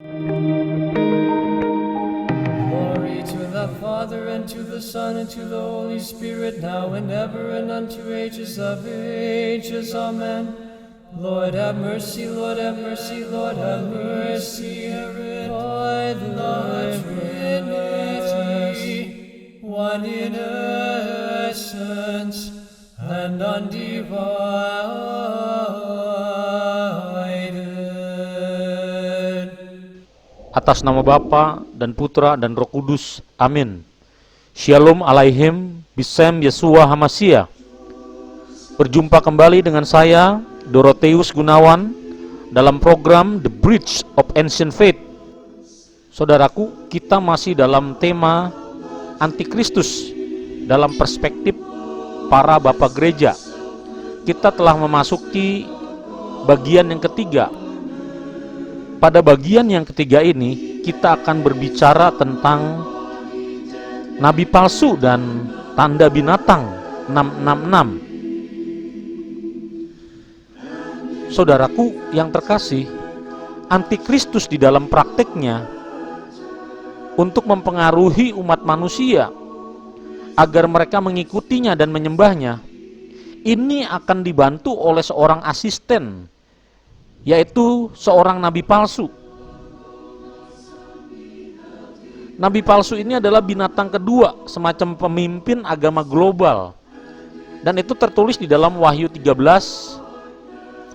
Glory to the Father, and to the Son, and to the Holy Spirit, now and ever, and unto ages of ages. Amen. Lord have mercy, Lord have mercy, Lord have mercy. By the Trinity, one in essence, and undivided. Atas nama Bapa dan Putra dan Roh Kudus. Amin. Shalom alaihim bisem Yeshua Hamashiach. Berjumpa kembali dengan saya, Dorotheus Gunawan, dalam program The Bridge of Ancient Faith. Saudaraku, kita masih dalam tema Antikristus dalam perspektif para bapak gereja. Kita telah memasuki bagian yang ketiga. Pada bagian yang ketiga ini, kita akan berbicara tentang nabi palsu dan tanda binatang 666. Saudaraku yang terkasih, Antikristus di dalam prakteknya untuk mempengaruhi umat manusia agar mereka mengikutinya dan menyembahnya, ini akan dibantu oleh seorang asisten, yaitu seorang nabi palsu. Nabi palsu ini adalah binatang kedua, semacam pemimpin agama global. Dan itu tertulis di dalam Wahyu 13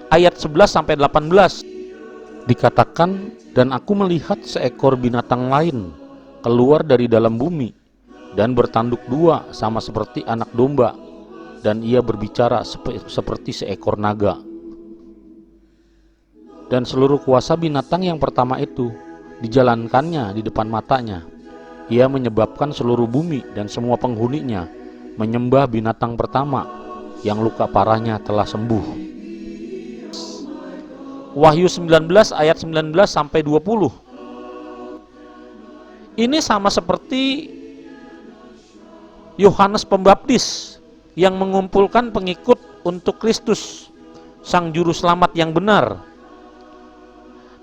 ayat 11 sampai 18. Dikatakan, dan aku melihat seekor binatang lain keluar dari dalam bumi dan bertanduk dua sama seperti anak domba, dan ia berbicara seperti seekor naga. Dan seluruh kuasa binatang yang pertama itu dijalankannya di depan matanya. Ia menyebabkan seluruh bumi dan semua penghuninya menyembah binatang pertama yang luka parahnya telah sembuh. Wahyu 19 ayat 19 sampai 20. Ini sama seperti Yohanes Pembaptis yang mengumpulkan pengikut untuk Kristus, Sang Juru Selamat yang benar.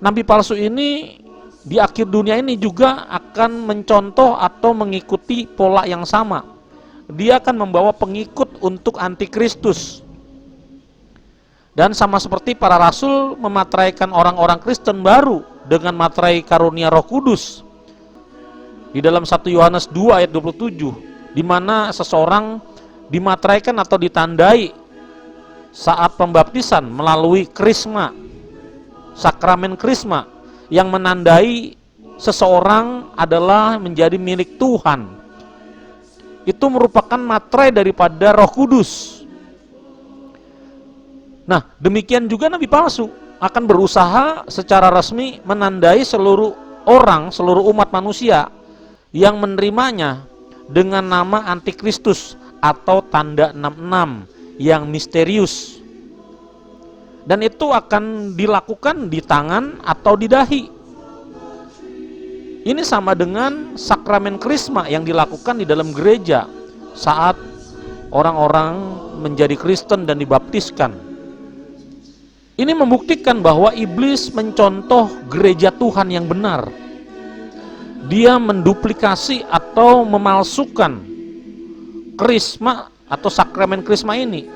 Nabi palsu ini di akhir dunia ini juga akan mencontoh atau mengikuti pola yang sama. Dia akan membawa pengikut untuk Antikristus. Dan sama seperti para rasul memateraikan orang-orang Kristen baru dengan materai karunia Roh Kudus. Di dalam 1 Yohanes 2 ayat 27, di mana seseorang dimateraikan atau ditandai saat pembaptisan melalui krisma, sakramen krisma, yang menandai seseorang adalah menjadi milik Tuhan. Itu merupakan materai daripada Roh Kudus. Nah, demikian juga nabi palsu akan berusaha secara resmi menandai seluruh orang, seluruh umat manusia yang menerimanya dengan nama Antikristus atau tanda 66 yang misterius. Dan itu akan dilakukan di tangan atau di dahi. Ini sama dengan sakramen krisma yang dilakukan di dalam gereja saat orang-orang menjadi Kristen dan dibaptiskan. Ini membuktikan bahwa iblis mencontoh gereja Tuhan yang benar. Dia menduplikasi atau memalsukan krisma atau sakramen krisma ini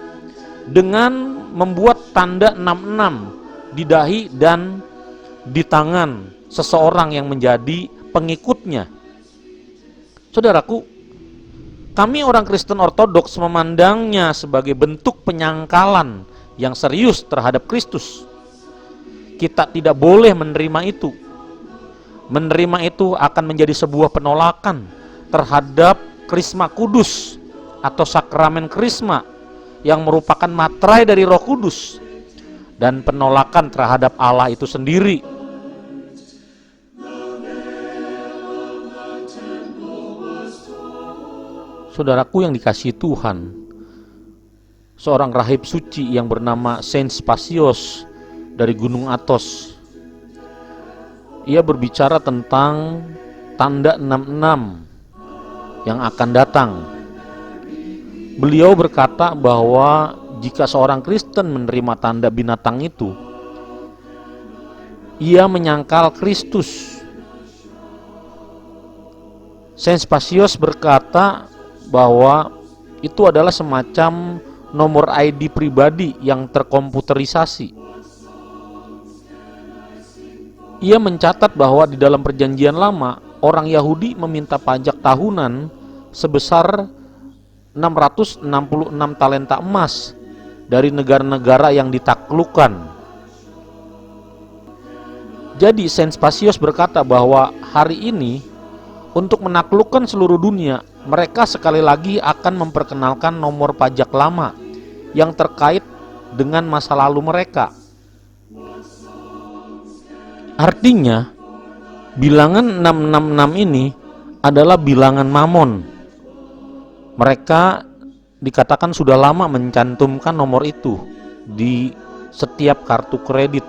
dengan membuat tanda 66 di dahi dan di tangan seseorang yang menjadi pengikutnya. Saudaraku, kami orang Kristen Ortodoks memandangnya sebagai bentuk penyangkalan yang serius terhadap Kristus. Kita tidak boleh menerima itu. Menerima itu akan menjadi sebuah penolakan terhadap krisma kudus atau sakramen krisma yang merupakan materai dari Roh Kudus, dan penolakan terhadap Allah itu sendiri. Saudaraku yang dikasihi Tuhan, seorang rahib suci yang bernama Saint Spasios dari Gunung Athos, ia berbicara tentang tanda 66 yang akan datang. Beliau berkata bahwa jika seorang Kristen menerima tanda binatang itu, ia menyangkal Kristus. Saint Spasius berkata bahwa itu adalah semacam nomor ID pribadi yang terkomputerisasi. Ia mencatat bahwa di dalam Perjanjian Lama, orang Yahudi meminta pajak tahunan sebesar 666 talenta emas dari negara-negara yang ditaklukkan. Jadi Saint Spasius berkata bahwa hari ini untuk menaklukkan seluruh dunia, mereka sekali lagi akan memperkenalkan nomor pajak lama yang terkait dengan masa lalu mereka. Artinya, bilangan 666 ini adalah bilangan Mamon. Mereka dikatakan sudah lama mencantumkan nomor itu di setiap kartu kredit.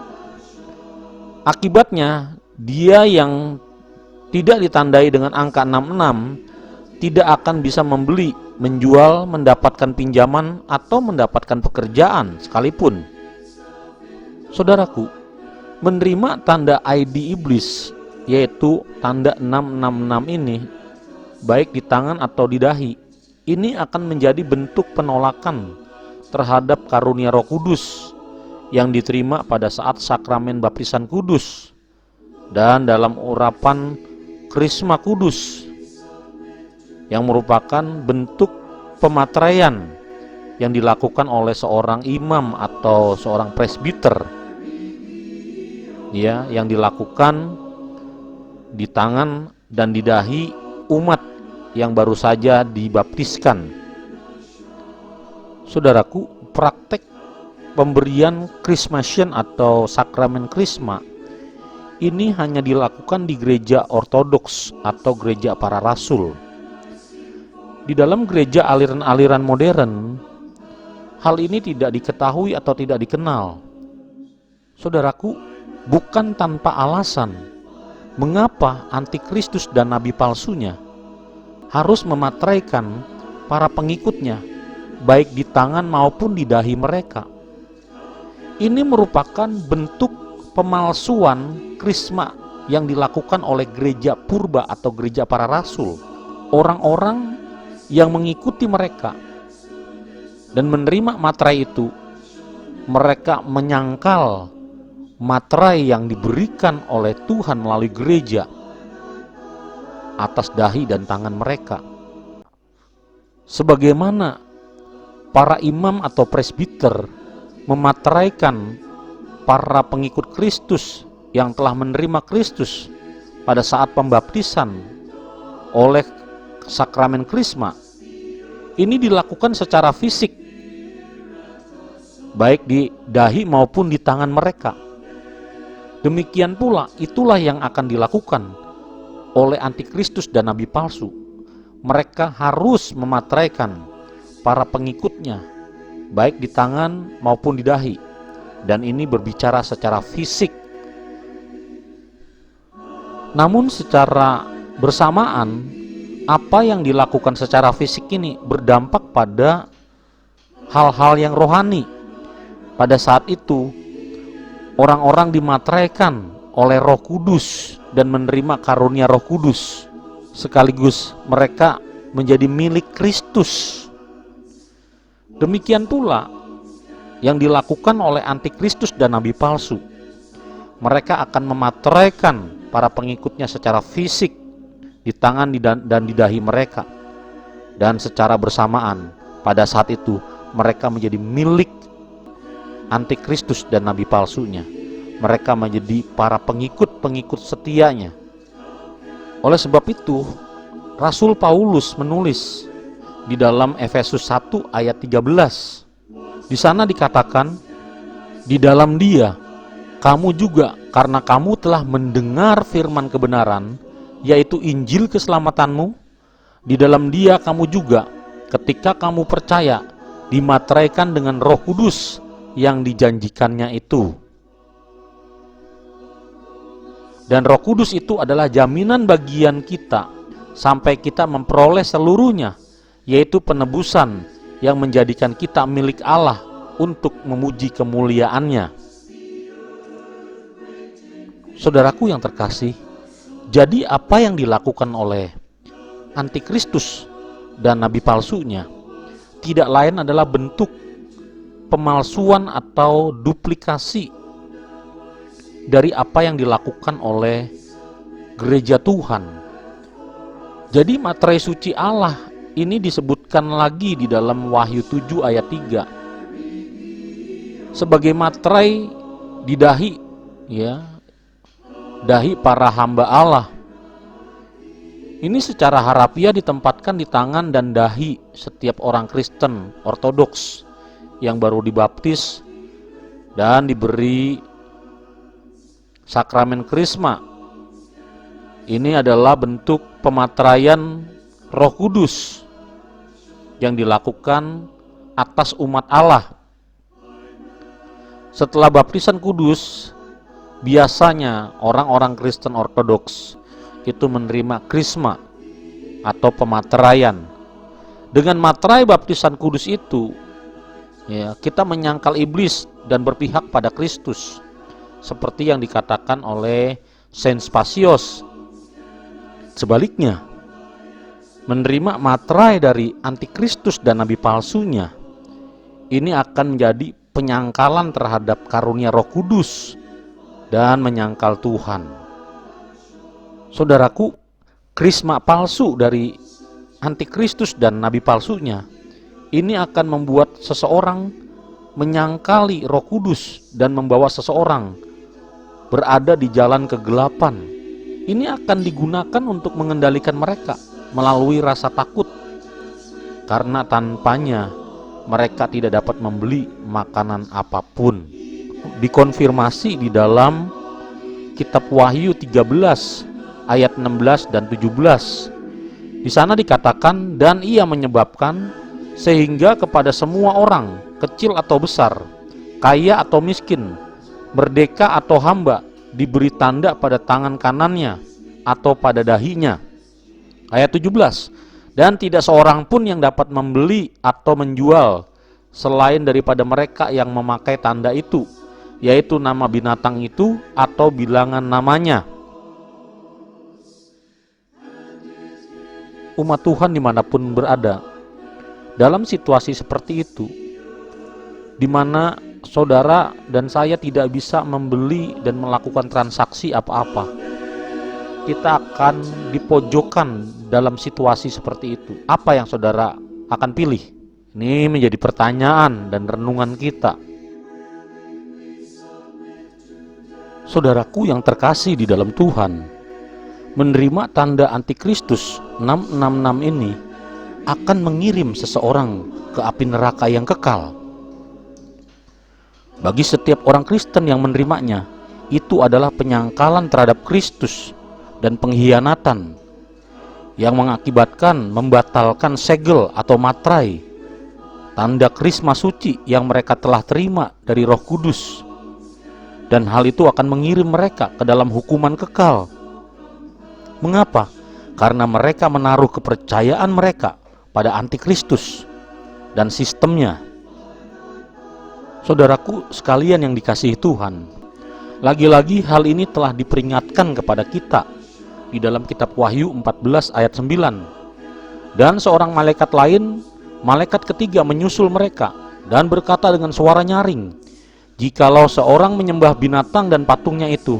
Akibatnya, dia yang tidak ditandai dengan angka 66 tidak akan bisa membeli, menjual, mendapatkan pinjaman, atau mendapatkan pekerjaan sekalipun. Saudaraku, menerima tanda ID iblis, yaitu tanda 666 ini, baik di tangan atau di dahi, ini akan menjadi bentuk penolakan terhadap karunia Roh Kudus yang diterima pada saat sakramen baptisan kudus dan dalam urapan Krisma Kudus, yang merupakan bentuk pematraian yang dilakukan oleh seorang imam atau seorang presbiter, ya, yang dilakukan di tangan dan di dahi umat yang baru saja dibaptiskan. Saudaraku, praktek pemberian Krismasian atau sakramen Krisma ini hanya dilakukan di gereja ortodoks atau gereja para rasul. Di dalam gereja aliran-aliran modern, hal ini tidak diketahui atau tidak dikenal. Saudaraku, bukan tanpa alasan mengapa antikristus dan nabi palsunya harus mematraikan para pengikutnya baik di tangan maupun di dahi mereka. Ini merupakan bentuk pemalsuan krisma yang dilakukan oleh gereja purba atau gereja para rasul. Orang-orang yang mengikuti mereka dan menerima materai itu, mereka menyangkal materai yang diberikan oleh Tuhan melalui gereja atas dahi dan tangan mereka. Sebagaimana para imam atau presbiter memateraikan para pengikut Kristus yang telah menerima Kristus pada saat pembaptisan oleh sakramen Krisma, ini dilakukan secara fisik, baik di dahi maupun di tangan mereka. Demikian pula itulah yang akan dilakukan oleh antikristus dan nabi palsu. Mereka harus memateraikan para pengikutnya baik di tangan maupun di dahi, dan ini berbicara secara fisik. Namun secara bersamaan, apa yang dilakukan secara fisik ini berdampak pada hal-hal yang rohani. Pada saat itu, orang-orang dimateraikan oleh Roh Kudus dan menerima karunia Roh Kudus, sekaligus mereka menjadi milik Kristus. Demikian pula yang dilakukan oleh antikristus dan nabi palsu. Mereka akan memateraikan para pengikutnya secara fisik di tangan dan di dahi mereka, dan secara bersamaan pada saat itu mereka menjadi milik antikristus dan nabi palsunya. Mereka menjadi para pengikut-pengikut setianya. Oleh sebab itu, Rasul Paulus menulis di dalam Efesus 1 ayat 13. Di sana dikatakan, di dalam Dia kamu juga, karena kamu telah mendengar firman kebenaran, yaitu Injil keselamatanmu, di dalam Dia kamu juga, ketika kamu percaya, dimateraikan dengan Roh Kudus yang dijanjikannya itu. Dan Roh Kudus itu adalah jaminan bagian kita sampai kita memperoleh seluruhnya, yaitu penebusan yang menjadikan kita milik Allah untuk memuji kemuliaan-Nya. Saudaraku yang terkasih, jadi apa yang dilakukan oleh antikristus dan nabi palsunya tidak lain adalah bentuk pemalsuan atau duplikasi dari apa yang dilakukan oleh gereja Tuhan. Jadi materai suci Allah ini disebutkan lagi di dalam Wahyu 7 ayat 3 sebagai materai di dahi, ya, dahi para hamba Allah. Ini secara harafiah ditempatkan di tangan dan dahi setiap orang Kristen Ortodoks yang baru dibaptis dan diberi sakramen Krisma. Ini adalah bentuk pemateraian Roh Kudus yang dilakukan atas umat Allah. Setelah baptisan kudus, biasanya orang-orang Kristen Ortodoks itu menerima krisma atau pemateraian. Dengan materai baptisan kudus itu, ya, kita menyangkal iblis dan berpihak pada Kristus, seperti yang dikatakan oleh Saint Spasios. Sebaliknya, menerima materai dari antikristus dan nabi palsunya, ini akan menjadi penyangkalan terhadap karunia Roh Kudus dan menyangkal Tuhan. Saudaraku, krisma palsu dari antikristus dan nabi palsunya ini akan membuat seseorang menyangkali Roh Kudus dan membawa seseorang berada di jalan kegelapan. Ini akan digunakan untuk mengendalikan mereka melalui rasa takut, karena tanpanya mereka tidak dapat membeli makanan apapun. Dikonfirmasi di dalam kitab Wahyu 13 ayat 16 dan 17. Di sana dikatakan, dan ia menyebabkan sehingga kepada semua orang, kecil atau besar, kaya atau miskin, merdeka atau hamba, diberi tanda pada tangan kanannya atau pada dahinya. Ayat 17. Dan tidak seorang pun yang dapat membeli atau menjual selain daripada mereka yang memakai tanda itu, yaitu nama binatang itu atau bilangan namanya. Umat Tuhan dimanapun berada, dalam situasi seperti itu, di mana saudara dan saya tidak bisa membeli dan melakukan transaksi apa-apa, kita akan dipojokkan dalam situasi seperti itu. Apa yang saudara akan pilih? Ini menjadi pertanyaan dan renungan kita. Saudaraku yang terkasih di dalam Tuhan, menerima tanda antikristus 666 ini akan mengirim seseorang ke api neraka yang kekal. Bagi setiap orang Kristen yang menerimanya, itu adalah penyangkalan terhadap Kristus dan pengkhianatan yang mengakibatkan membatalkan segel atau materai, tanda krisma suci yang mereka telah terima dari Roh Kudus. Dan hal itu akan mengirim mereka ke dalam hukuman kekal. Mengapa? Karena mereka menaruh kepercayaan mereka pada antikristus dan sistemnya. Saudaraku sekalian yang dikasihi Tuhan, lagi-lagi hal ini telah diperingatkan kepada kita di dalam kitab Wahyu 14 ayat 9. Dan seorang malaikat lain, malaikat ketiga menyusul mereka dan berkata dengan suara nyaring, jikalau seorang menyembah binatang dan patungnya itu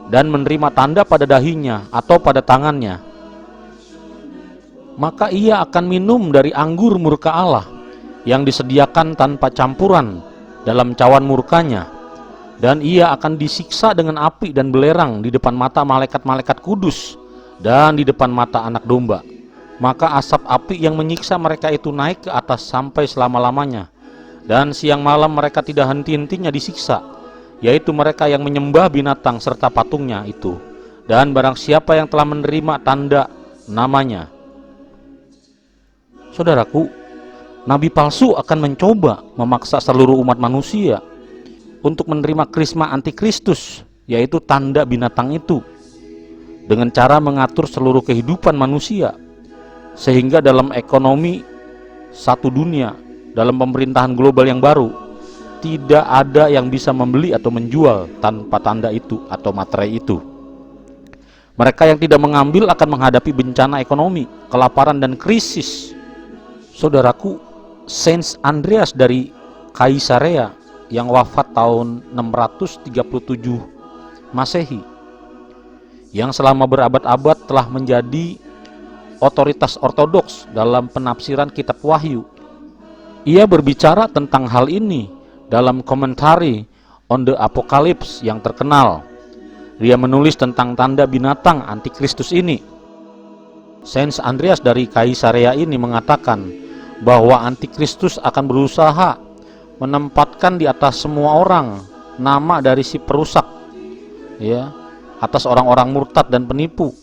dan menerima tanda pada dahinya atau pada tangannya, maka ia akan minum dari anggur murka Allah yang disediakan tanpa campuran dalam cawan murkanya, dan ia akan disiksa dengan api dan belerang di depan mata malaikat-malaikat kudus dan di depan mata anak domba. Maka asap api yang menyiksa mereka itu naik ke atas sampai selama-lamanya, dan siang malam mereka tidak henti-hentinya disiksa, yaitu mereka yang menyembah binatang serta patungnya itu, dan barang siapa yang telah menerima tanda namanya. Saudaraku, nabi palsu akan mencoba memaksa seluruh umat manusia untuk menerima krisma antikristus, yaitu tanda binatang itu, dengan cara mengatur seluruh kehidupan manusia, sehingga dalam ekonomi satu dunia, dalam pemerintahan global yang baru, tidak ada yang bisa membeli atau menjual tanpa tanda itu atau materai itu. Mereka yang tidak mengambil akan menghadapi bencana ekonomi, kelaparan, dan krisis. Saudaraku, Saint Andreas dari Kaisarea yang wafat tahun 637 Masehi, yang selama berabad-abad telah menjadi otoritas ortodoks dalam penafsiran kitab Wahyu. Ia berbicara tentang hal ini dalam Commentary on the Apocalypse yang terkenal. Dia menulis tentang tanda binatang antikristus ini. Saint Andreas dari Kaisarea ini mengatakan bahwa antikristus akan berusaha menempatkan di atas semua orang nama dari si perusak, ya, atas orang-orang murtad dan penipu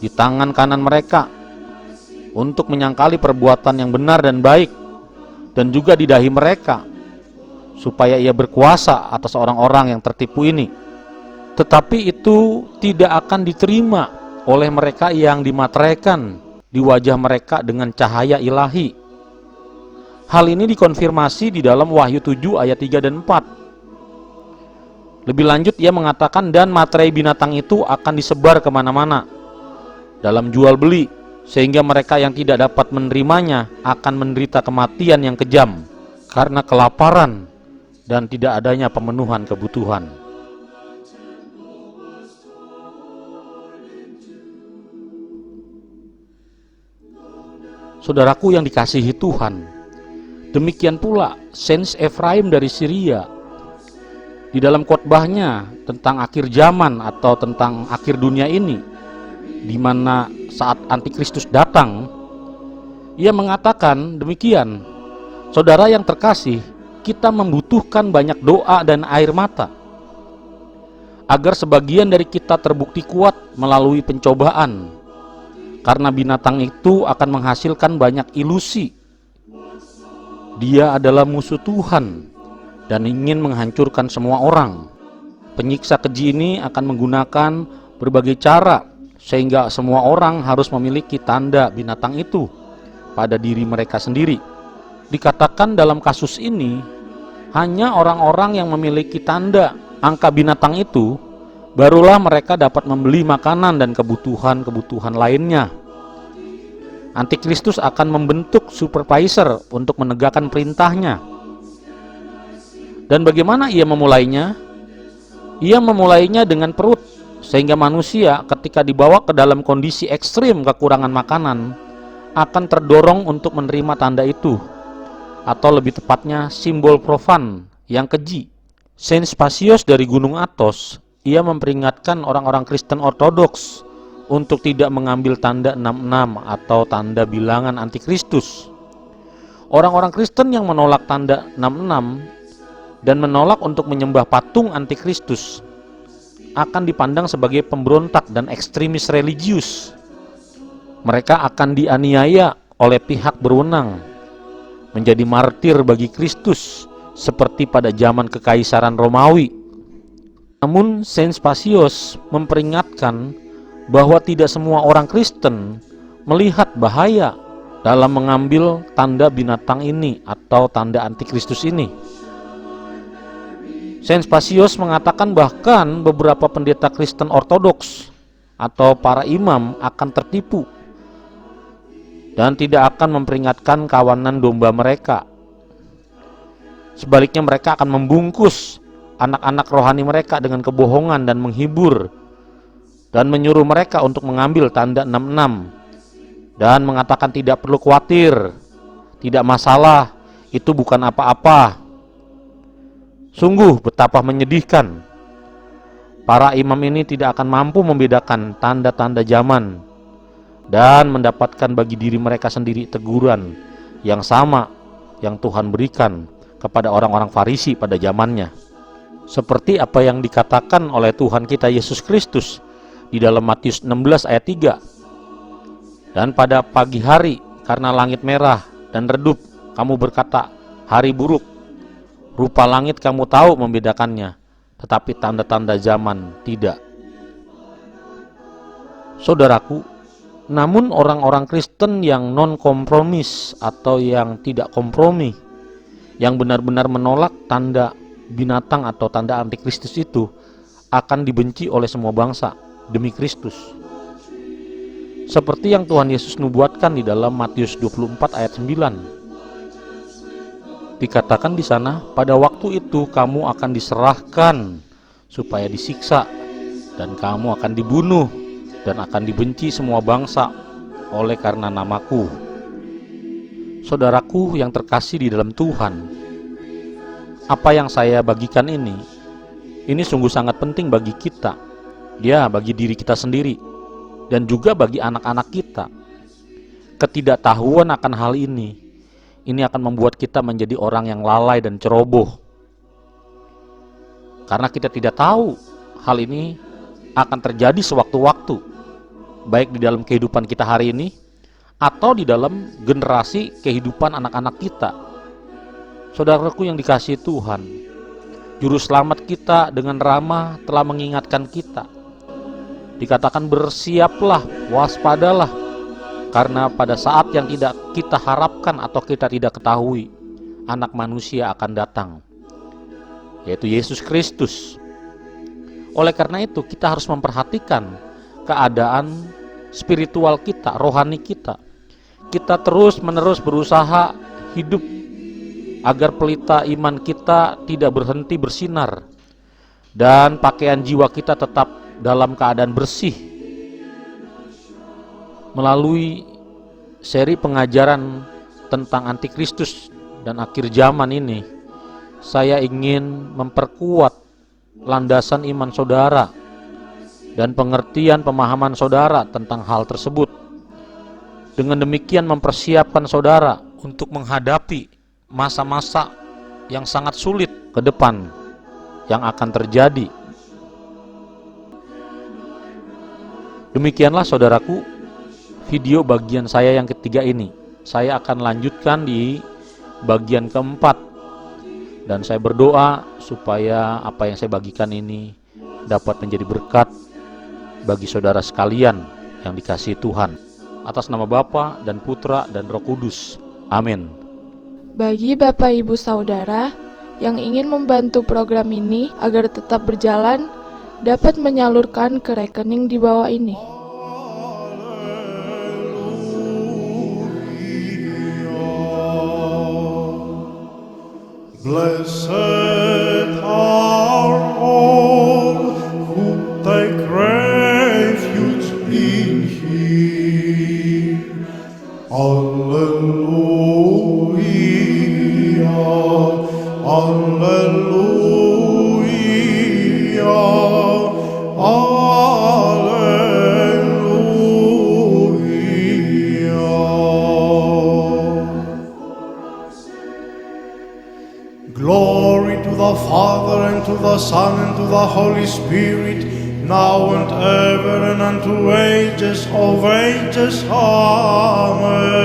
di tangan kanan mereka untuk menyangkali perbuatan yang benar dan baik, dan juga di dahi mereka supaya ia berkuasa atas orang-orang yang tertipu ini. Tetapi itu tidak akan diterima oleh mereka yang dimateraikan di wajah mereka dengan cahaya ilahi. Hal ini dikonfirmasi di dalam Wahyu 7 ayat 3 dan 4. Lebih lanjut ia mengatakan, dan materai binatang itu akan disebar kemana-mana dalam jual beli, sehingga mereka yang tidak dapat menerimanya akan menderita kematian yang kejam karena kelaparan dan tidak adanya pemenuhan kebutuhan. Saudaraku yang dikasihi Tuhan, demikian pula Saint Ephraim dari Syria di dalam khotbahnya tentang akhir zaman atau tentang akhir dunia ini, di mana saat antikristus datang, ia mengatakan demikian, saudara yang terkasih, kita membutuhkan banyak doa dan air mata agar sebagian dari kita terbukti kuat melalui pencobaan, karena binatang itu akan menghasilkan banyak ilusi. Dia adalah musuh Tuhan dan ingin menghancurkan semua orang. Penyiksa keji ini akan menggunakan berbagai cara sehingga semua orang harus memiliki tanda binatang itu pada diri mereka sendiri. Dikatakan dalam kasus ini, hanya orang-orang yang memiliki tanda angka binatang itu barulah mereka dapat membeli makanan dan kebutuhan-kebutuhan lainnya. Antikristus akan membentuk supervisor untuk menegakkan perintahnya. Dan bagaimana ia memulainya? Ia memulainya dengan perut, sehingga manusia ketika dibawa ke dalam kondisi ekstrim kekurangan makanan akan terdorong untuk menerima tanda itu, atau lebih tepatnya simbol profan yang keji. Saint Spasius dari Gunung Athos, ia memperingatkan orang-orang Kristen Ortodoks untuk tidak mengambil tanda 66 atau tanda bilangan antikristus. Orang-orang Kristen yang menolak tanda 66 dan menolak untuk menyembah patung antikristus akan dipandang sebagai pemberontak dan ekstremis religius. Mereka akan dianiaya oleh pihak berwenang, menjadi martir bagi Kristus seperti pada zaman Kekaisaran Romawi. Namun Saint Spasius memperingatkan bahwa tidak semua orang Kristen melihat bahaya dalam mengambil tanda binatang ini atau tanda antikristus ini. Saint Spasius mengatakan bahkan beberapa pendeta Kristen Ortodoks atau para imam akan tertipu dan tidak akan memperingatkan kawanan domba mereka. Sebaliknya mereka akan membungkus anak-anak rohani mereka dengan kebohongan dan menghibur dan menyuruh mereka untuk mengambil tanda 66 dan mengatakan tidak perlu khawatir, tidak masalah, itu bukan apa-apa. Sungguh betapa menyedihkan. Para imam ini tidak akan mampu membedakan tanda-tanda zaman dan mendapatkan bagi diri mereka sendiri teguran yang sama yang Tuhan berikan kepada orang-orang Farisi pada zamannya. Seperti apa yang dikatakan oleh Tuhan kita Yesus Kristus di dalam Matius 16 ayat 3. Dan pada pagi hari karena langit merah dan redup, kamu berkata, hari buruk. Rupa langit kamu tahu membedakannya, tetapi tanda-tanda zaman tidak. Saudaraku, namun orang-orang Kristen yang non-kompromis atau yang tidak kompromi, yang benar-benar menolak tanda binatang atau tanda antikristus itu akan dibenci oleh semua bangsa demi Kristus. Seperti yang Tuhan Yesus nubuatkan di dalam Matius 24 ayat 9. Dikatakan di sana, pada waktu itu kamu akan diserahkan supaya disiksa, dan kamu akan dibunuh dan akan dibenci semua bangsa oleh karena namaku. Saudaraku yang terkasih di dalam Tuhan, apa yang saya bagikan ini sungguh sangat penting bagi kita, ya bagi diri kita sendiri, dan juga bagi anak-anak kita. Ketidaktahuan akan hal ini akan membuat kita menjadi orang yang lalai dan ceroboh. Karena kita tidak tahu hal ini akan terjadi sewaktu-waktu, baik di dalam kehidupan kita hari ini, atau di dalam generasi kehidupan anak-anak kita. Saudaraku yang dikasihi Tuhan, Juru Selamat kita dengan ramah telah mengingatkan kita. Dikatakan bersiaplah, waspadalah, karena pada saat yang tidak kita harapkan atau kita tidak ketahui, Anak Manusia akan datang, yaitu Yesus Kristus. Oleh karena itu kita harus memperhatikan keadaan spiritual kita, rohani kita. Kita terus-menerus berusaha hidup agar pelita iman kita tidak berhenti bersinar dan pakaian jiwa kita tetap dalam keadaan bersih. Melalui seri pengajaran tentang antikristus dan akhir zaman ini, saya ingin memperkuat landasan iman saudara dan pengertian pemahaman saudara tentang hal tersebut. Dengan demikian mempersiapkan saudara untuk menghadapi masa-masa yang sangat sulit ke depan yang akan terjadi. Demikianlah saudaraku, video bagian saya yang ketiga ini. Saya akan lanjutkan di bagian keempat, dan saya berdoa supaya apa yang saya bagikan ini dapat menjadi berkat bagi saudara sekalian yang dikasihi Tuhan. Atas nama Bapa dan Putra dan Roh Kudus. Amin. Bagi Bapak Ibu Saudara yang ingin membantu program ini agar tetap berjalan, dapat menyalurkan ke rekening di bawah ini. Blessed are all who take refuge in Him. Alleluia, Alleluia, Alleluia. Glory to the Father, and to the Son, and to the Holy Spirit, now and ever, and unto ages of ages. Amen.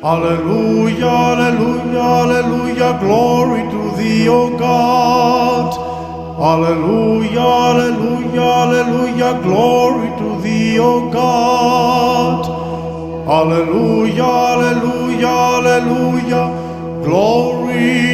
Alleluia, Alleluia, Alleluia, glory to Thee, O God. Alleluia, Alleluia, Alleluia, glory to Thee, O God. Alleluia, Alleluia, Alleluia, glory